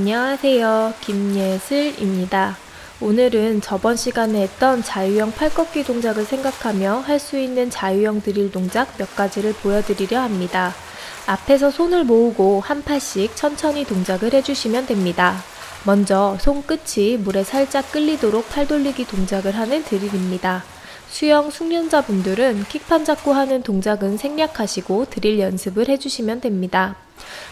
안녕하세요. 김예슬입니다. 오늘은 저번 시간에 했던 자유형 팔꺾기 동작을 생각하며 할 수 있는 자유형 드릴 동작 몇 가지를 보여드리려 합니다. 앞에서 손을 모으고 한 팔씩 천천히 동작을 해주시면 됩니다. 먼저 손끝이 물에 살짝 끌리도록 팔 돌리기 동작을 하는 드릴입니다. 수영 숙련자분들은 킥판 잡고 하는 동작은 생략하시고 드릴 연습을 해주시면 됩니다.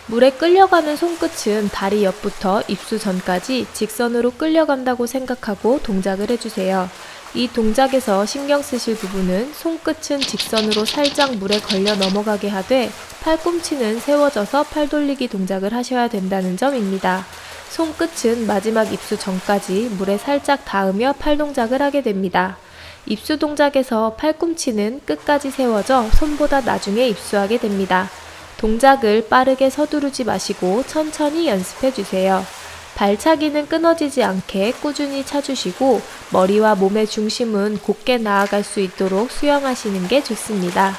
물에 끌려가는 손끝은 다리 옆부터 입수 전까지 직선으로 끌려간다고 생각하고 동작을 해주세요. 이 동작에서 신경 쓰실 부분은 손끝은 직선으로 살짝 물에 걸려 넘어가게 하되 팔꿈치는 세워져서 팔 돌리기 동작을 하셔야 된다는 점입니다. 손끝은 마지막 입수 전까지 물에 살짝 닿으며 팔 동작을 하게 됩니다. 입수 동작에서 팔꿈치는 끝까지 세워져 손보다 나중에 입수하게 됩니다. 동작을 빠르게 서두르지 마시고 천천히 연습해 주세요. 발차기는 끊어지지 않게 꾸준히 차주시고 머리와 몸의 중심은 곧게 나아갈 수 있도록 수영하시는 게 좋습니다.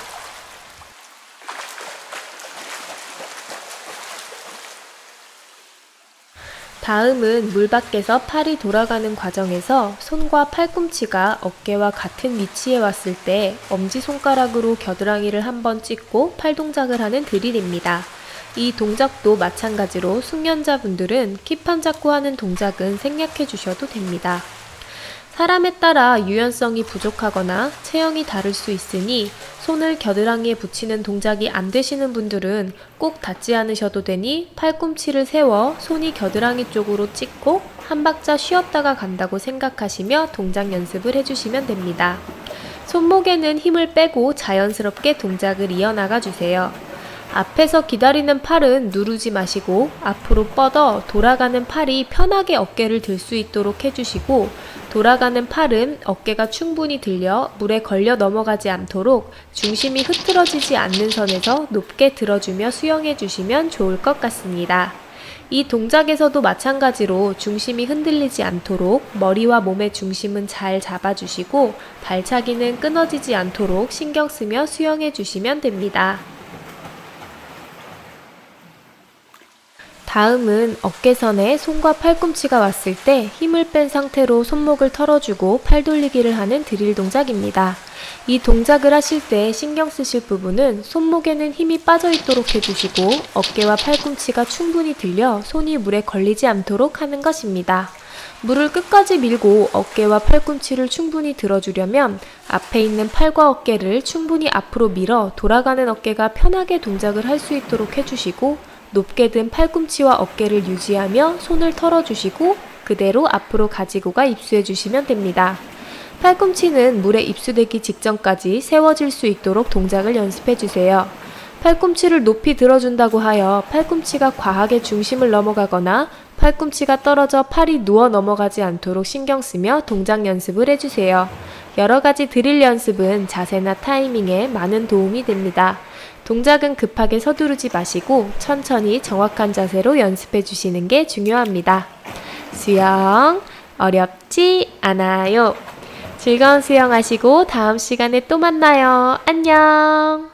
다음은 물 밖에서 팔이 돌아가는 과정에서 손과 팔꿈치가 어깨와 같은 위치에 왔을 때 엄지손가락으로 겨드랑이를 한번 찍고 팔 동작을 하는 드릴입니다. 이 동작도 마찬가지로 숙련자분들은 킥판 잡고 하는 동작은 생략해 주셔도 됩니다. 사람에 따라 유연성이 부족하거나 체형이 다를 수 있으니 손을 겨드랑이에 붙이는 동작이 안 되시는 분들은 꼭 닿지 않으셔도 되니 팔꿈치를 세워 손이 겨드랑이 쪽으로 찍고 한 박자 쉬었다가 간다고 생각하시며 동작 연습을 해주시면 됩니다. 손목에는 힘을 빼고 자연스럽게 동작을 이어나가 주세요. 앞에서 기다리는 팔은 누르지 마시고 앞으로 뻗어 돌아가는 팔이 편하게 어깨를 들 수 있도록 해주시고 돌아가는 팔은 어깨가 충분히 들려 물에 걸려 넘어가지 않도록 중심이 흐트러지지 않는 선에서 높게 들어주며 수영해 주시면 좋을 것 같습니다. 이 동작에서도 마찬가지로 중심이 흔들리지 않도록 머리와 몸의 중심은 잘 잡아주시고 발차기는 끊어지지 않도록 신경 쓰며 수영해 주시면 됩니다. 다음은 어깨선에 손과 팔꿈치가 왔을 때 힘을 뺀 상태로 손목을 털어주고 팔 돌리기를 하는 드릴 동작입니다. 이 동작을 하실 때 신경 쓰실 부분은 손목에는 힘이 빠져 있도록 해주시고 어깨와 팔꿈치가 충분히 들려 손이 물에 걸리지 않도록 하는 것입니다. 물을 끝까지 밀고 어깨와 팔꿈치를 충분히 들어주려면 앞에 있는 팔과 어깨를 충분히 앞으로 밀어 돌아가는 어깨가 편하게 동작을 할 수 있도록 해주시고 높게 든 팔꿈치와 어깨를 유지하며 손을 털어주시고 그대로 앞으로 가지고가 입수해주시면 됩니다. 팔꿈치는 물에 입수되기 직전까지 세워질 수 있도록 동작을 연습해주세요. 팔꿈치를 높이 들어준다고 하여 팔꿈치가 과하게 중심을 넘어가거나 팔꿈치가 떨어져 팔이 누워 넘어가지 않도록 신경 쓰며 동작 연습을 해주세요. 여러가지 드릴 연습은 자세나 타이밍에 많은 도움이 됩니다. 동작은 급하게 서두르지 마시고 천천히 정확한 자세로 연습해 주시는 게 중요합니다. 수영 어렵지 않아요. 즐거운 수영하시고 다음 시간에 또 만나요. 안녕.